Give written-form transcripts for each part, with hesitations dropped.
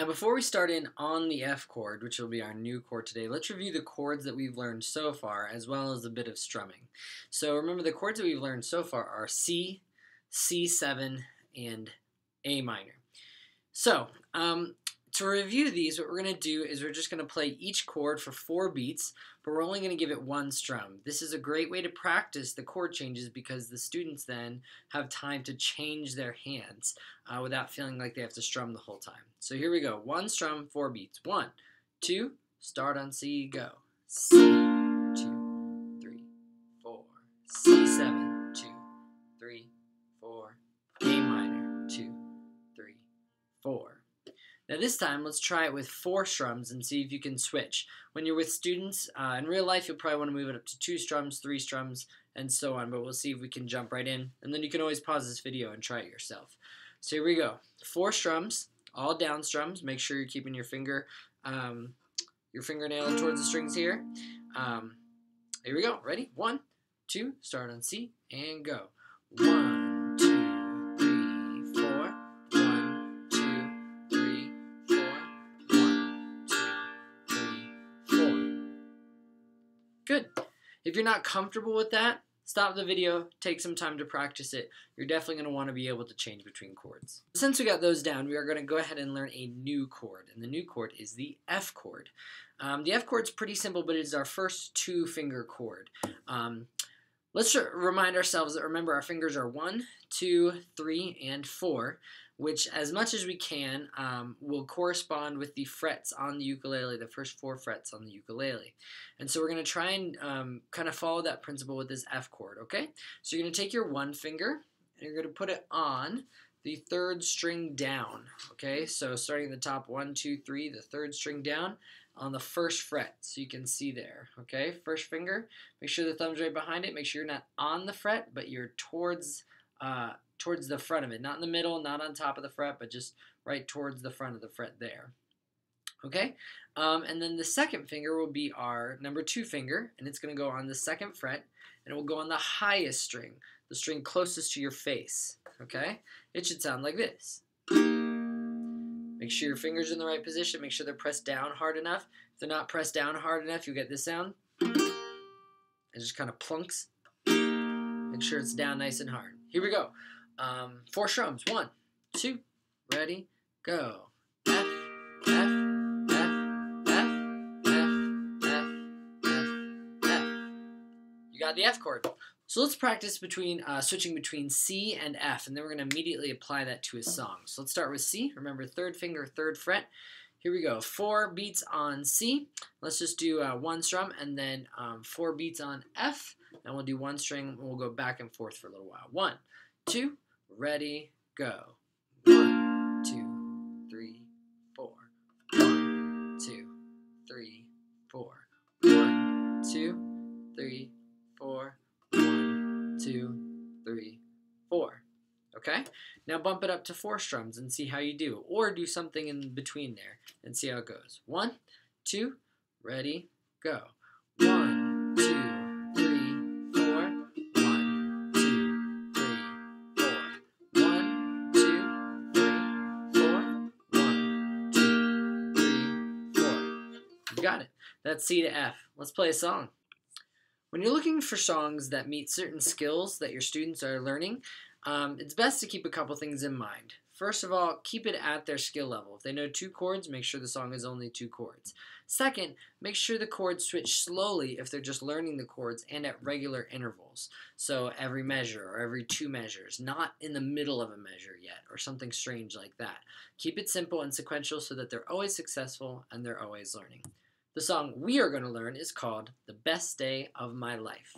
Now before we start in on the F chord, which will be our new chord today, let's review the chords that we've learned so far as well as a bit of strumming. So remember the chords that we've learned so far are C, C7, and A minor. So to review these, what we're going to do is we're just going to play each chord for 4 beats, but we're only going to give it 1 strum. This is a great way to practice the chord changes because the students then have time to change their hands without feeling like they have to strum the whole time. So here we go. 1 strum, 4 beats. 1, 2, start on C, go. C, 2, 3, 4. C7, 2, 3, 4. A minor, 2, 3, 4. Now this time, let's try it with 4 strums and see if you can switch. When you're with students, in real life, you'll probably want to move it up to 2 strums, 3 strums, and so on, but we'll see if we can jump right in. And then you can always pause this video and try it yourself. So here we go. 4 strums, all down strums. Make sure you're keeping your fingernail towards the strings here. Here we go. Ready? 1, 2, start on C, and go. 1, 2, 3, 4. 1, 2, 3, 4. 1, 2, 3, 4. Good. If you're not comfortable with that, stop the video, take some time to practice it. You're definitely going to want to be able to change between chords. Since we got those down, we are going to go ahead and learn a new chord, and the new chord is the F chord. The F chord's pretty simple, but it is our first 2-finger chord. Let's remind ourselves that, remember, our fingers are 1, 2, 3, and 4, which, as much as we can, will correspond with the frets on the ukulele, the first 4 frets on the ukulele. And so we're going to try and kind of follow that principle with this F chord, okay? So you're going to take your 1 finger, and you're going to put it on the 3rd string down, okay? So starting at the top, 1, 2, 3, the 3rd string down on the 1st fret, so you can see there, okay? First finger, make sure the thumb's right behind it. Make sure you're not on the fret, but you're towards the front of it, not in the middle, not on top of the fret, but just right towards the front of the fret there. Okay, and then the 2nd finger will be our number 2 finger, and it's going to go on the 2nd fret, and it will go on the highest string, the string closest to your face. Okay, it should sound like this. Make sure your fingers are in the right position. Make sure they're pressed down hard enough. If they're not pressed down hard enough, you'll get this sound. It just kind of plunks. Make sure it's down nice and hard. Here we go. 4 strums. 1, 2, ready, go. F, F, F, F, F, F, F, F. You got the F chord. So let's practice switching between C and F, and then we're going to immediately apply that to a song. So let's start with C. Remember, 3rd finger, 3rd fret. Here we go. 4 beats on C. Let's just do 1 strum, and then 4 beats on F. And we'll do 1 string, and we'll go back and forth for a little while. 1, 2, ready, go. 1, 2, 3, 4. 1, 2, 3, 4. 1, 2, 3, 4. 1, 2, 3, 4. Okay? Now bump it up to 4 strums and see how you do. Or do something in between there and see how it goes. 1, 2, ready, go. 1, 2, 3, 4. 1, 2, 3, 4. 1, 2, 3, 4. 1, 2, 3, 4. You got it. That's C to F. Let's play a song. When you're looking for songs that meet certain skills that your students are learning, it's best to keep a couple things in mind. First of all, keep it at their skill level. If they know 2 chords, make sure the song is only 2 chords. Second, make sure the chords switch slowly if they're just learning the chords and at regular intervals. So every measure or every 2 measures, not in the middle of a measure yet or something strange like that. Keep it simple and sequential so that they're always successful and they're always learning. The song we are going to learn is called The Best Day of My Life.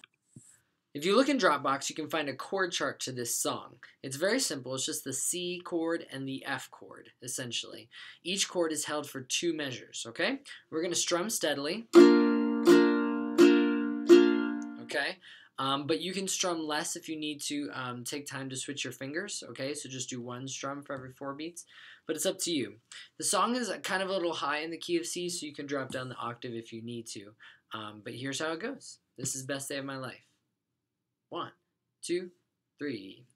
If you look in Dropbox, you can find a chord chart to this song. It's very simple. It's just the C chord and the F chord, essentially. Each chord is held for 2 measures, okay? We're going to strum steadily. Okay? But you can strum less if you need to take time to switch your fingers, okay? So just do 1 strum for every 4 beats. But it's up to you. The song is kind of a little high in the key of C, so you can drop down the octave if you need to. But here's how it goes. This is Best Day of My Life. 1, 2, 3.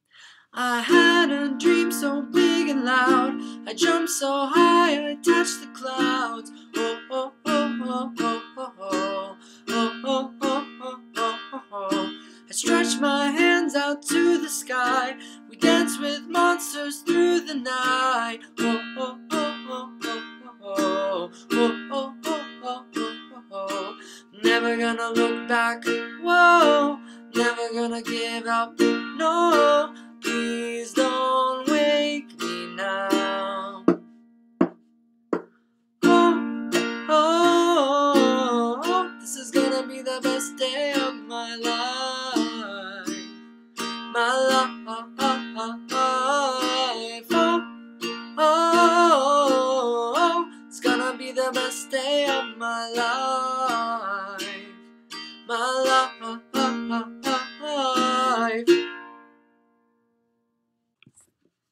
I had a dream so big and loud, I I jumped so high I touched the clouds. Oh, oh, oh, oh, oh, oh, oh. Oh, oh, oh, oh, oh, oh, oh. I stretched my hands out to the sky. We danced with monsters through the night. Oh, oh, oh, oh, oh, oh, oh, oh, oh, oh, oh, oh. Never gonna look back. Whoa, never gonna give up. No, please don't wake me now. Oh, oh, oh, this is gonna be the best day of my life. My life. Oh, oh, it's gonna be the best day of my life. My life.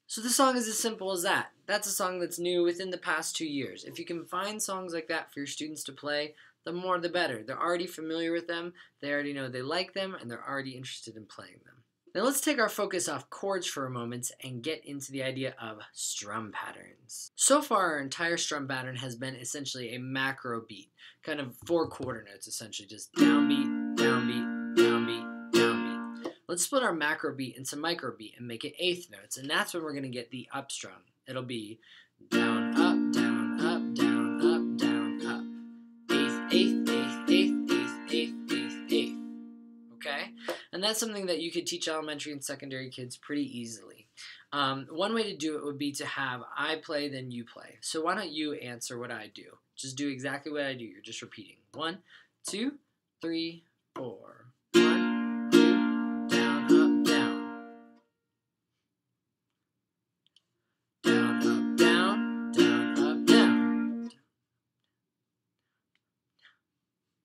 So the song is as simple as that. That's a song that's new within the past 2 years. If you can find songs like that for your students to play, the more the better. They're already familiar with them, they already know they like them, and they're already interested in playing them. Now let's take our focus off chords for a moment and get into the idea of strum patterns. So far, our entire strum pattern has been essentially a macro beat, kind of 4 quarter notes essentially, just downbeat, downbeat, downbeat, downbeat. Let's split our macro beat into micro beat and make it eighth notes, and that's when we're going to get the up strum. It'll be down, up, down, up, down, up, down, up. Eighth, eighth, eighth, eighth, eighth, eighth, eighth, eighth. Okay? And that's something that you could teach elementary and secondary kids pretty easily. One way to do it would be to have I play, then you play. So why don't you answer what I do? Just do exactly what I do. You're just repeating. 1, 2, 3, 4. 1, 2, down, up, down. Down, up, down, down, up, down.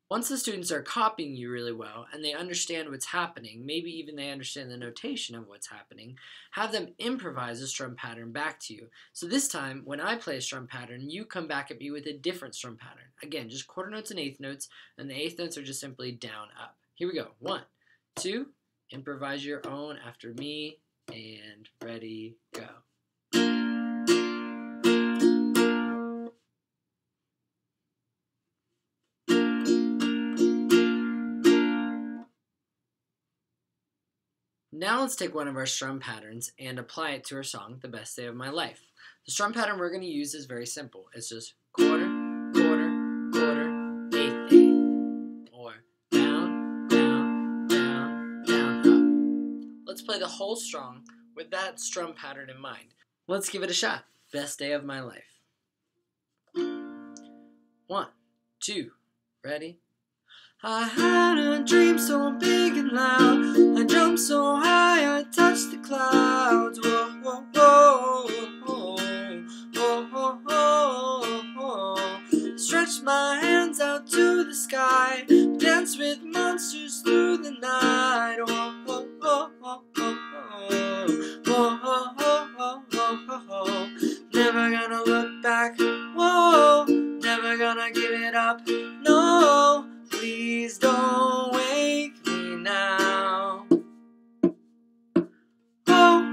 Once the students are copying you really well and they understand what's happening, maybe even they understand the notation of what's happening, have them improvise a strum pattern back to you. So this time, when I play a strum pattern, you come back at me with a different strum pattern. Again, just quarter notes and eighth notes, and the eighth notes are just simply down, up. Here we go. 1, 2, improvise your own after me, and ready, go. Now let's take one of our strum patterns and apply it to our song, The Best Day of My Life. The strum pattern we're going to use is very simple. It's just quarter, quarter, quarter, eighth, eighth. Or down, down, down, down, up. Let's play the whole song with that strum pattern in mind. Let's give it a shot. Best Day of My Life. 1, 2, ready? I had a dream so big and loud. I jumped so high I touched the clouds. Whoa, whoa, whoa, whoa, whoa, whoa, whoa, whoa. Stretched my hands out to the sky. Danced with monsters through the night. Whoa, whoa, whoa, whoa, whoa, whoa, whoa, whoa, whoa, whoa. Never gonna look back. Whoa, never gonna give it up. No. Please don't wake me now. Oh,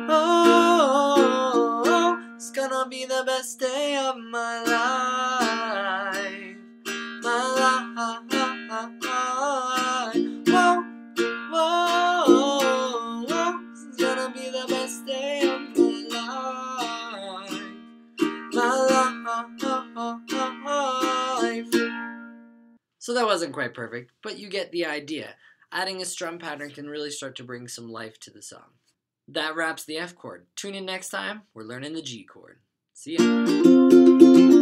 oh, oh, it's gonna be the best day of my life. My life. Whoa, whoa, whoa, it's gonna be the best day of my life. My life. So that wasn't quite perfect, but you get the idea. Adding a strum pattern can really start to bring some life to the song. That wraps the F chord. Tune in next time. We're learning the G chord. See ya.